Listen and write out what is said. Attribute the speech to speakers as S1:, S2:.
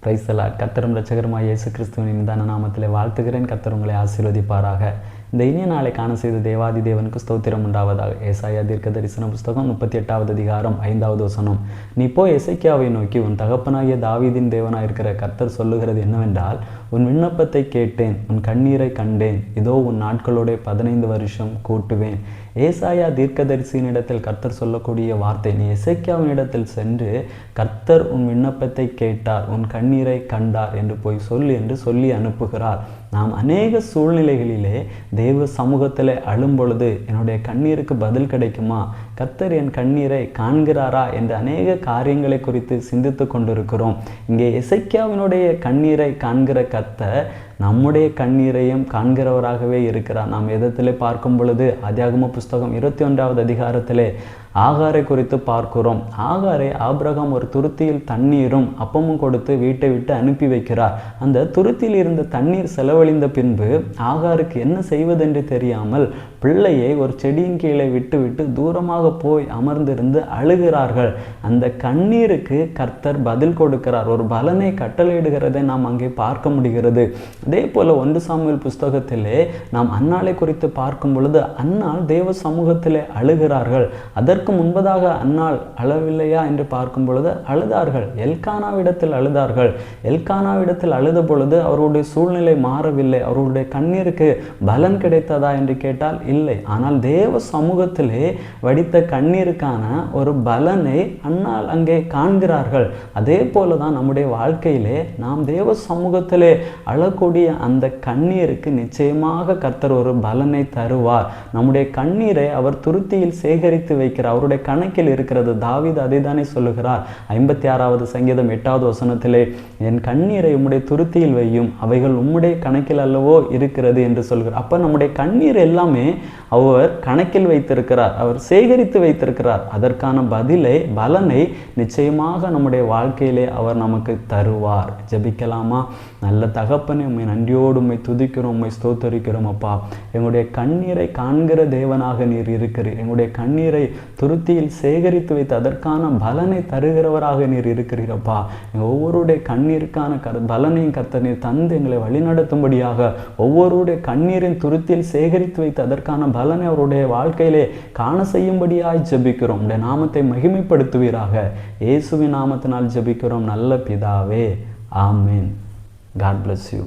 S1: Praise the Lord. கர்த்தரும் இரட்சகருமாகிய இயேசு கிறிஸ்துவின் இனிதான நாமத்திலே வாழ்த்துகிறேன். கர்த்தர் உங்களை ஆசீர்வதிப்பாராக. இந்த இனிய நாளை காண செய்த தேவாதி தேவனுக்கு ஸ்தோத்திரம் உண்டாவதாக. ஏசாயா தீர்க்கதரிசன புஸ்தகம் 38வது அதிகாரம் 5வது வசனம். நீ போய் எசேக்கியாவை நோக்கி, உன் தகப்பனாகிய தாவீதின் தேவனாயிருக்கிற கர்த்தர் சொல்லுகிறது என்னவென்றால், உன் விண்ணப்பத்தை கேட்டேன், உன் கண்ணீரை கண்டேன், இதோ உன் நாட்களோட 15 வருஷம் கூட்டுவேன். ஏசாயா தீர்க்கதரிசியினிடத்தில் கர்த்தர் சொல்லக்கூடிய வார்த்தை, நீ எசேக்கியாவினிடத்தில் சென்று கர்த்தர் உன் விண்ணப்பத்தை கேட்டார், உன் கண்ணீரை கண்டார் என்று போய் சொல்லி அனுப்புகிறார். நாம் அநேக சூழ்நிலைகளிலே தேவ சமூகத்தில் அழும் பொழுது என்னுடைய கண்ணீருக்கு பதில் கிடைக்குமா, கர்த்தர் என் கண்ணீரை காண்கிறாரா என்று அநேக காரியங்களை குறித்து சிந்தித்து கொண்டிருக்கிறோம். இங்கே எசேக்கியாவினுடைய கண்ணீரை காண்கிற கர்த்தர் நம்முடைய கண்ணீரையும் காண்கிறவராகவே இருக்கிறார். நாம் எதத்திலே பார்க்கும் பொழுது ஆதியாகம புஸ்தகம் 21வது அதிகாரத்திலே ஆகாரை குறித்து பார்க்கிறோம். ஆகாரை ஆபிரகாம் ஒரு துருத்தியில் தண்ணீரும் அப்பமும் கொடுத்து வீட்டை விட்டு அனுப்பி வைக்கிறார். அந்த துருத்தியில் இருந்த தண்ணீர் செலவழிந்த பின்பு ஆகாருக்கு என்ன செய்வதென்று தெரியாமல் பிள்ளையை ஒரு செடியின் கீழே விட்டு தூரமாக போய் அமர்ந்திருந்து அழுகிறார்கள். அந்த கண்ணீருக்கு கர்த்தர் பதில் கொடுக்கிறார், ஒரு பலனை கட்டளையிடுகிறதை நாம் அங்கே பார்க்க முடிகிறது. அதே போல 1 சாமுவேல் புஸ்தகத்திலே நாம் அன்னாளை குறித்து பார்க்கும் பொழுது அன்னாள் தேவ சமூகத்திலே அழுகிறார்கள். அதற்கு முன்பதாக அன்னாள் அழவில்லையா என்று பார்க்கும் பொழுது அழுதார்கள். எல்கானாவிடத்தில் அழுதார்கள். எல்கானாவிடத்தில் அழுத பொழுது அவருடைய சூழ்நிலை மாறவில்லை. அவருடைய கண்ணீருக்கு பலன் கிடைத்ததா என்று கேட்டால் இல்லை. ஆனால் தேவ சமூகத்திலே வடித்த கண்ணீருக்கான ஒரு பலனை அன்னாள் அங்கே காண்கிறார்கள். அதே போலதான் நம்முடைய வாழ்க்கையிலே நாம் தேவ சமூகத்திலே அழக்கூடிய அந்த கண்ணீருக்கு நிச்சயமாக கர்த்தர் ஒரு பலனை தருவார். நம்முடைய கண்ணீரை அவர் துருத்தியில் சேகரித்து வைக்கிறார். அவருடைய கணக்கில் இருக்கிறது. தாவீது அதை தானே சொல்லுகிறார். 56வது சங்கீதம் 8வது வசனத்திலே, என் கண்ணீரை உம்முடைய துருத்தியில் வையும், அவைகள் உம்முடைய கணக்கில் அல்லவோ இருக்கிறது என்று சொல்கிறார். அப்ப நம்முடைய கண்ணீர் எல்லாமே அவர் கணக்கில் வைத்திருக்கிறார், அவர் சேகரித்து வைத்திருக்கிறார். அதற்கான பலனை நிச்சயமாக நம்முடைய வாழ்க்கையிலே அவர் நமக்கு தருவார். ஜெபிக்கலாமா? நல்ல தகப்பனே, உம்மை நன்றியோடு உம்மை துதிக்கிறோம், உம்மை ஸ்தோத்தரிக்கிறோம். அப்பா, எங்களுடைய கண்ணீரை காண்கிற தேவனாக நீர் இருக்கிறீர். எங்களுடைய கண்ணீரை துருத்தியில் சேகரித்து வைத்து அதற்கான பலனை தருகிறவராக நீர் இருக்கிறீரப்பா. ஒவ்வொருடைய கண்ணீருக்கான பலனையும் கர்த்தர் நீர் தந்து எங்களை வழிநடத்தும்படியாக, ஒவ்வொருடைய கண்ணீரின் துருத்தியில் சேகரித்து வைத்து அதற்கான பலனை அவருடைய வாழ்க்கையிலே காண செய்யும்படியாய் ஜெபிக்கிறோம். உடைய நாமத்தை மகிமைப்படுத்துவீராக. இயேசுவின் நாமத்தினால் ஜெபிக்கிறோம் நல்ல பிதாவே. ஆமேன். God bless you.